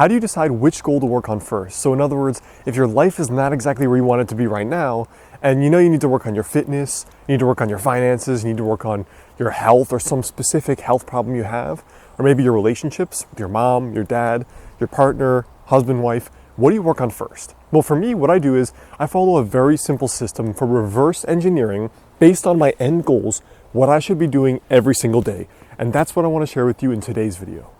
how do you decide which goal to work on first? So in other words, if your life is not exactly where you want it to be right now, and you know you need to work on your fitness, you need to work on your finances, you need to work on your health or some specific health problem you have, or maybe your relationships with your mom, your dad, your partner, husband, wife, what do you work on first? Well, for me, what I do is I follow a very simple system for reverse engineering based on my end goals, what I should be doing every single day. And that's what I want to share with you in today's video.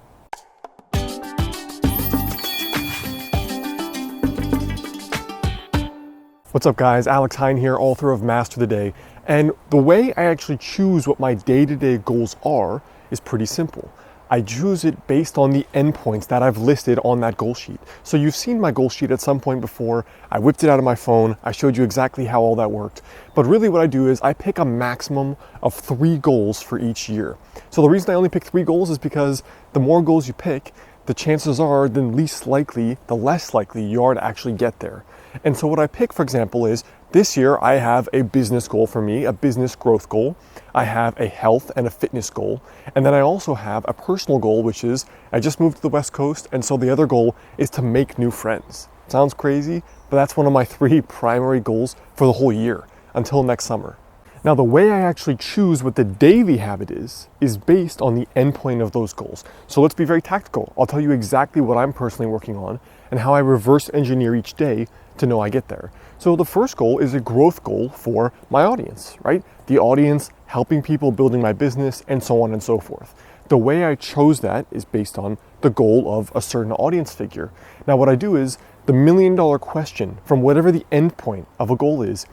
What's up guys, Alex Hine here, author of Master the Day. And the way I actually choose what my day-to-day goals are is pretty simple. I choose it based on the endpoints that I've listed on that goal sheet. So you've seen my goal sheet at some point before. I whipped it out of my phone. I showed you exactly how all that worked. But really what I do is I pick a maximum of 3 goals for each year. So the reason I only pick 3 goals is because the more goals you pick, the chances are the less likely you are to actually get there. And so what I pick, for example, is this year I have a business goal for me, a business growth goal. I have a health and a fitness goal. And then I also have a personal goal, which is I just moved to the West Coast. And so the other goal is to make new friends. Sounds crazy, but that's one of my 3 primary goals for the whole year until next summer. Now, the way I actually choose what the daily habit is based on the endpoint of those goals. So let's be very tactical. I'll tell you exactly what I'm personally working on and how I reverse engineer each day to know I get there. So the first goal is a growth goal for my audience, right? The audience, helping people, building my business, and so on and so forth. The way I chose that is based on the goal of a certain audience figure. Now, what I do is the $1 million question from whatever the endpoint of a goal is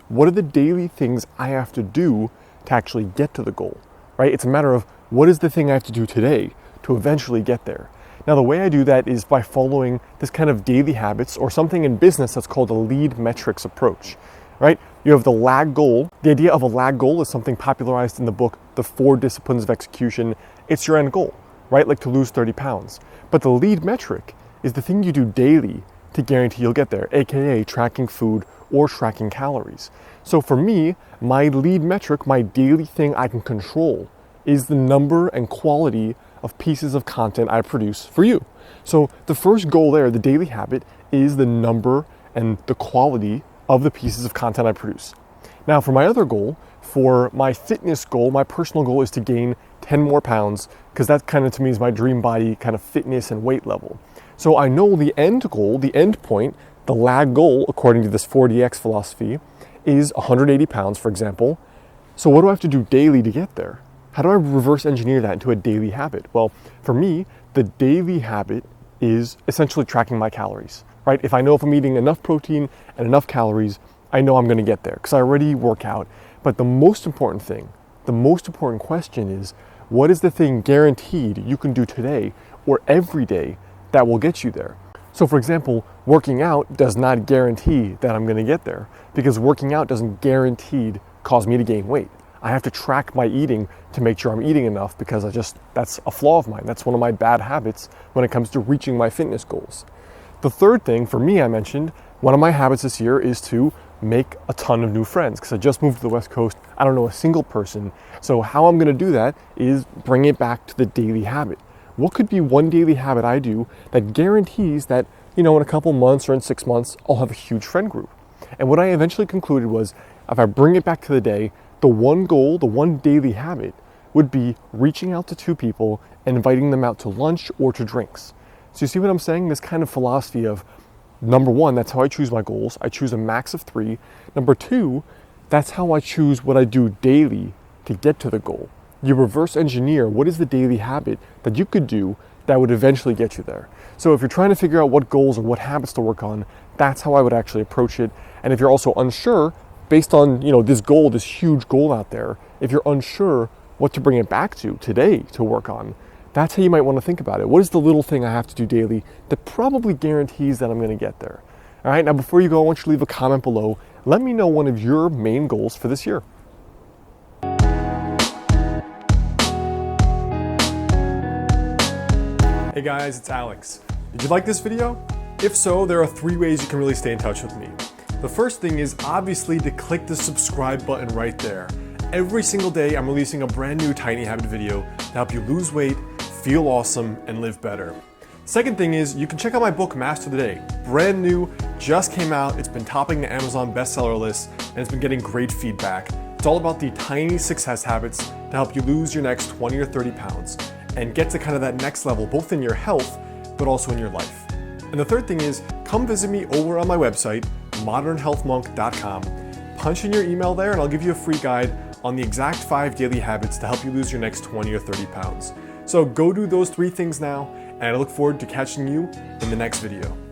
what are the daily things I have to do to actually get to the goal, right? It's a matter of what is the thing I have to do today to eventually get there. Now, the way I do that is by following this kind of daily habits or something in business that's called a lead metrics approach, right? You have the lag goal. The idea of a lag goal is something popularized in the book, The 4 Disciplines of Execution. It's your end goal, right? Like to lose 30 pounds. But the lead metric is the thing you do daily to guarantee you'll get there, AKA tracking food or tracking calories. So for me, my lead metric, my daily thing I can control is the number and quality of pieces of content I produce for you. So the first goal there, the daily habit, is the number and the quality of the pieces of content I produce. Now for my other goal, for my fitness goal, my personal goal is to gain 10 more pounds, because that kind of to me is my dream body kind of fitness and weight level. So I know the end goal, the end point, the lag goal, according to this 4DX philosophy, is 180 pounds, for example. So what do I have to do daily to get there? How do I reverse engineer that into a daily habit? Well, for me, the daily habit is essentially tracking my calories, right? If I know if I'm eating enough protein and enough calories, I know I'm gonna get there because I already work out. But the most important thing, the most important question is, what is the thing guaranteed you can do today or every day that will get you there? So for example, working out does not guarantee that I'm gonna get there, because working out doesn't guaranteed cause me to gain weight. I have to track my eating to make sure I'm eating enough, because that's a flaw of mine. That's one of my bad habits when it comes to reaching my fitness goals. The third thing for me, I mentioned, one of my habits this year is to make a ton of new friends, because I just moved to the West Coast. I don't know a single person. So how I'm gonna do that is bring it back to the daily habit. What could be one daily habit I do that guarantees that, in a couple months or in 6 months, I'll have a huge friend group? And what I eventually concluded was, if I bring it back to the day, the one goal, the one daily habit would be reaching out to 2 people and inviting them out to lunch or to drinks. So you see what I'm saying? This kind of philosophy of, number 1, that's how I choose my goals. I choose a max of 3. Number 2, that's how I choose what I do daily to get to the goal. You reverse engineer what is the daily habit that you could do that would eventually get you there. So if you're trying to figure out what goals or what habits to work on, that's how I would actually approach it. And if you're also unsure, based on this goal, this huge goal out there, if you're unsure what to bring it back to today to work on, that's how you might want to think about it. What is the little thing I have to do daily that probably guarantees that I'm going to get there? All right, now before you go, I want you to leave a comment below. Let me know one of your main goals for this year. Hey guys, it's Alex. Did you like this video? If so, there are 3 ways you can really stay in touch with me. The first thing is obviously to click the subscribe button right there. Every single day I'm releasing a brand new Tiny Habit video to help you lose weight, feel awesome, and live better. Second thing is you can check out my book, Master the Day. Brand new, just came out. It's been topping the Amazon bestseller list and it's been getting great feedback. It's all about the tiny success habits to help you lose your next 20 or 30 pounds and get to kind of that next level, both in your health, but also in your life. And the third thing is come visit me over on my website, modernhealthmonk.com. Punch in your email there and I'll give you a free guide on the exact 5 daily habits to help you lose your next 20 or 30 pounds. So go do those 3 things now, and I look forward to catching you in the next video.